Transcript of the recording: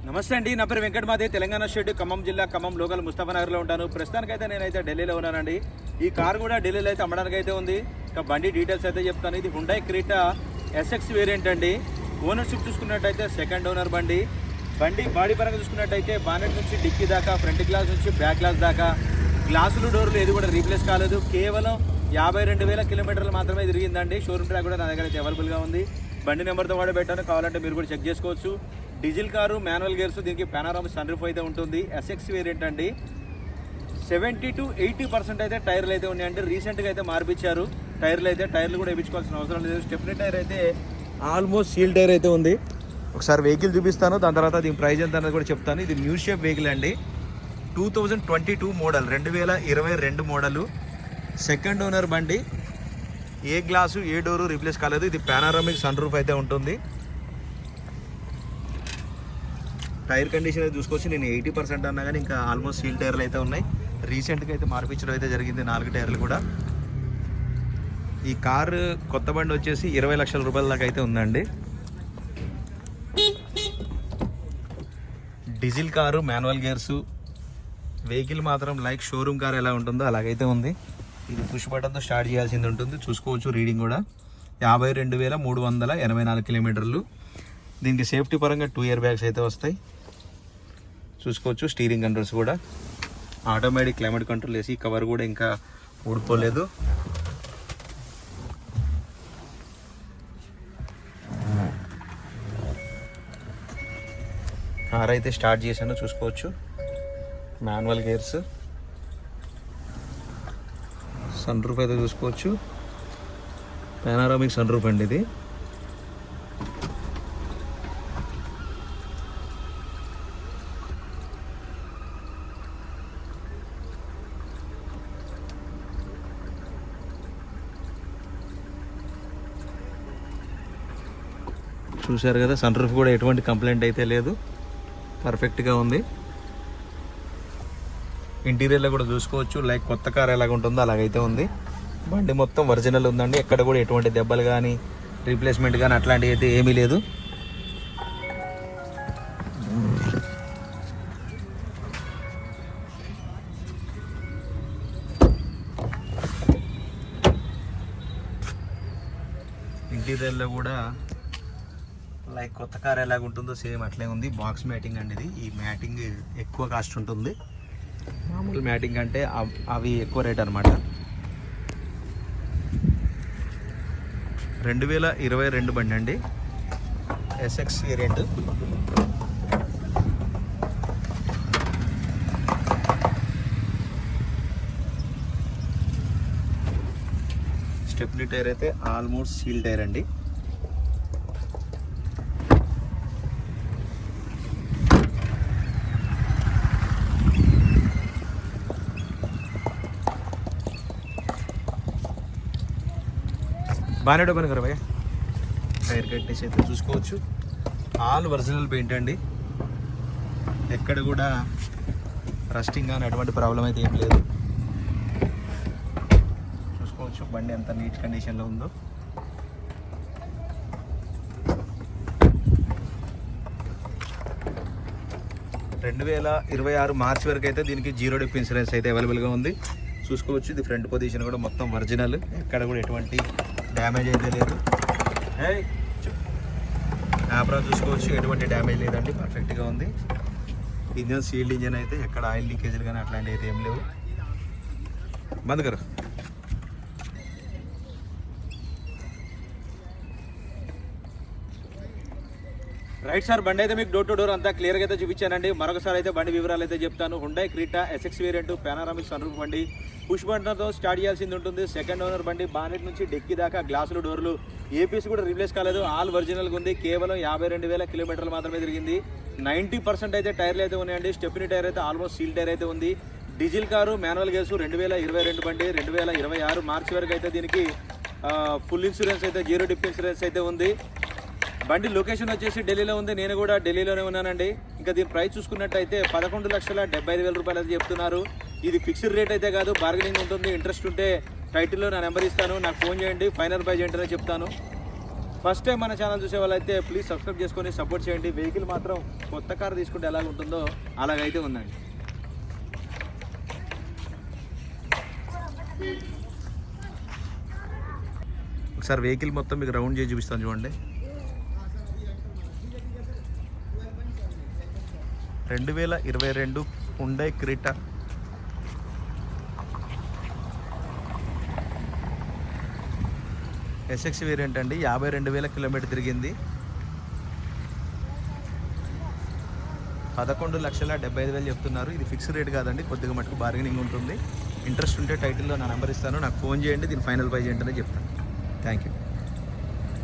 నమస్తే అండి, నా పేరు వెంకట్ మాది, తెలంగాణ స్టేట్ ఖమ్మం జిల్లా ఖమ్మం లోకల్ ముస్తాఫానగర్లో ఉంటాను. ప్రస్తుతానికైతే నేనైతే ఢిల్లీలో ఉన్నానండి. ఈ కార్ కూడా ఢిల్లీలో అయితే అమ్మడానికి అయితే ఉంది. ఇక బండి డీటెయిల్స్ అయితే చెప్తాను. ఇది హుండై క్రీటా ఎస్ఎక్స్ వేరియంట్ అండి. ఓనర్షిప్ చూసుకున్నట్టయితే సెకండ్ ఓనర్ బండి. బాడీ పరంగా చూసుకున్నట్టయితే బానెట్ నుంచి డిక్కీ దాకా, ఫ్రంట్ గ్లాస్ నుంచి బ్యాక్ గ్లాస్ దాకా గ్లాసులు డోర్లు ఏది కూడా రీప్లేస్ కాలేదు. కేవలం 52,000 కిలోమీటర్లు మాత్రమే తిరిగిందండి. షోరూమ్ ట్రాక్ కూడా నా దగ్గర అయితే అవైలబుల్గా ఉంది. బండి నెంబర్తో కూడా పెట్టాను, కావాలంటే మీరు కూడా చెక్ చేసుకోవచ్చు. డీజిల్ కారు, మాన్యువల్ గేర్స్, దీనికి పానోరామిక్ సన్ రూఫ్ అయితే ఉంటుంది. ఎస్ఎక్స్ వేరియంట్ అండి. 70 to 80% అయితే టైర్లు అయితే ఉన్నాయండి. రీసెంట్గా అయితే మార్పించారు టైర్లు కూడా వేయించుకోవాల్సిన అవసరం లేదు. స్టెప్నీ టైర్ అయితే ఆల్మోస్ట్ సీల్ టైర్ అయితే ఉంది. ఒకసారి వెహికల్ చూపిస్తాను, దాని తర్వాత దీని ప్రైస్ ఎంత అనేది కూడా చెప్తాను. ఇది న్యూ షేప్ వెహికల్ అండి. 2022 మోడల్, 2022 మోడలు. సెకండ్ ఓనర్ బండి. ఏ గ్లాసు ఏ డోరు రీప్లేస్ కాలేదు. ఇది పానోరామిక్ సన్ రూఫ్ అయితే ఉంటుంది. టైర్ కండిషన్ అయితే చూసుకోవచ్చు. నేను 80% అన్నా కానీ ఇంకా ఆల్మోస్ట్ సీల్ టైర్లు అయితే ఉన్నాయి. రీసెంట్గా అయితే మార్పించడం అయితే జరిగింది 4 టైర్లు కూడా. ఈ కారు కొత్త బండి వచ్చేసి 20 లక్షల రూపాయల దాకా అయితే ఉందండి. Diesel car, manual gears. Vehicle మాత్రం లైక్ షోరూమ్ కార్ ఎలా ఉంటుందో అలాగైతే ఉంది. ఇది పుష్ బటన్తో స్టార్ట్ చేయాల్సింది ఉంటుంది. చూసుకోవచ్చు రీడింగ్ కూడా 52,384 కిలోమీటర్లు. దీనికి సేఫ్టీ పరంగా 2 ఇయర్ బ్యాగ్స్ అయితే వస్తాయి. చూసుకోవచ్చు. స్టీరింగ్ కంట్రోల్స్ కూడా ఆటోమేటిక్ క్లైమేట్ కంట్రోల్ వేసి, కవర్ కూడా ఇంకా ఊడిపోలేదు. కార్ అయితే స్టార్ట్ చేశాను, చూసుకోవచ్చు. మాన్యువల్ గేర్స్, సన్ రూఫ్ అయితే చూసుకోవచ్చు. పానోరామిక్ సన్ రూఫ్ అండి ఇది. చూశారు కదా, సన్ రూఫ్ కూడా ఎటువంటి కంప్లైంట్ అయితే లేదు, పర్ఫెక్ట్గా ఉంది. ఇంటీరియర్లో కూడా చూసుకోవచ్చు, లైక్ కొత్త కార్ ఎలాగ ఉంటుందో అలాగైతే ఉంది. బండి మొత్తం ఒరిజినల్ ఉందండి. ఎక్కడ కూడా ఎటువంటి దెబ్బలు కానీ రీప్లేస్మెంట్ కానీ అట్లాంటివి అయితే ఏమీ లేదు. ఇంటీరియర్లో కూడా లైక్ కొత్త కార్ ఎలాగ ఉంటుందో సేమ్ అట్లే ఉంది. బాక్స్ మ్యాటింగ్ అండి ఇది. ఈ మ్యాటింగ్ ఎక్కువ కాస్ట్ ఉంటుంది. మామూలు మ్యాటింగ్ అంటే అవి ఎక్కువ రేట్ అనమాట. 2022 బండి అండి, ఎస్ఎక్స్ వేరియంట్. స్టెప్నీ టైర్ అయితే ఆల్మోస్ట్ సీల్ టైర్ అండి. బాగానే ఓపెన్ కరా భయ్యా. టైర్ కట్టేసి అయితే చూసుకోవచ్చు. ఆల్ ఒరిజినల్ పెయింట్ అండి. ఎక్కడ కూడా రస్టింగ్ కానీ అటువంటి ప్రాబ్లం అయితే ఏం లేదు. చూసుకోవచ్చు బండి ఎంత నీట్ కండిషన్లో ఉందో. రెండు 2026 మార్చి వరకు అయితే దీనికి 0 డిప్ ఇన్సూరెన్స్ అయితే అవైలబుల్గా ఉంది. చూసుకోవచ్చు. ఇది ఫ్రంట్ పొజిషన్ కూడా మొత్తం ఒరిజినల్, ఎక్కడ కూడా ఎటువంటి డ్యామేజ్ అయితే లేదు. యాప్రా చూసుకోవచ్చు, ఎటువంటి డ్యామేజ్ లేదండి, పర్ఫెక్ట్గా ఉంది. ఇంజన్ సీల్డ్ ఇంజన్ అయితే ఎక్కడ ఆయిల్ లీకేజీలు కానీ అట్లాంటివి అయితే ఏం లేవు. బంద్ కరు. రైట్ సార్, బండి అయితే మీకు డోర్ టు డోర్ అంతా క్లియర్గా అయితే చూపించానండి. మరొకసారి అయితే బండి వివరాలు అయితే చెప్తాను. Hyundai Creta SX variant, panoramic sunroof బండి. పుష్ బటన్తో స్టార్ట్ చేయాల్సింది ఉంటుంది. సెకండ్ ఓనర్ బండి. బానెట్ నుంచి డెక్కి దాకా గ్లాసులు, డోర్లు ఏ పీస్ కూడా రీప్లేస్ కాలేదు. ఆల్ ఒరిజినల్గా ఉంది. కేవలం 52,000 కిలోమీటర్లు మాత్రమే తిరిగింది. 90% అయితే టైర్లు అయితే ఉన్నాయండి. స్టెప్నీ టైర్ అయితే ఆల్మోస్ట్ సీల్ టైర్ అయితే ఉంది. Diesel car, manual gears. 2022 బండి. 2026 మార్చి వరకు అయితే దీనికి ఫుల్ ఇన్సూరెన్స్ అయితే, 0 డిప్ ఇన్సూరెన్స్ అయితే ఉంది. బండి లొకేషన్ వచ్చేసి ఢిల్లీలో ఉంది. నేను కూడా ఢిల్లీలోనే ఉన్నానండి. ఇంకా దీని ప్రైస్ చూసుకున్నట్టయితే 11,75,000 రూపాయలు అయితే చెప్తున్నారు. ఇది ఫిక్స్డ్ రేట్ అయితే కాదు, బార్గెనింగ్ ఉంటుంది. ఇంట్రెస్ట్ ఉంటే టైటిల్లో నా నెంబర్ ఇస్తాను, నాకు ఫోన్ చేయండి, ఫైనల్ ప్రైజ్ ఏంటనే చెప్తాను. ఫస్ట్ టైం మన ఛానల్ చూసే వాళ్ళైతే ప్లీజ్ సబ్స్క్రైబ్ చేసుకొని సపోర్ట్ చేయండి. వెహికల్ మాత్రం కొత్త కార్ తీసుకుంటే ఎలాగ ఉంటుందో అలాగైతే ఉందండి. ఒకసారి వెహికల్ మొత్తం మీకు రౌండ్ చేసి చూపిస్తాను చూడండి. 2022 హుండై క్రెటా SX వేరియంట్ అండి. 52,000 కిలోమీటర్ తిరిగింది. 11,75,000 చెప్తున్నారు. ఇది ఫిక్స్డ్ రేట్ కాదండి, కొద్దిగా మటుకు బార్గెనింగ్ ఉంటుంది. ఇంట్రెస్ట్ ఉంటే టైటిల్లో నా నెంబర్ ఇస్తాను, నాకు ఫోన్ చేయండి, దీని ఫైనల్ ప్రైస్ ఏంటనే చెప్తాను. Thank you.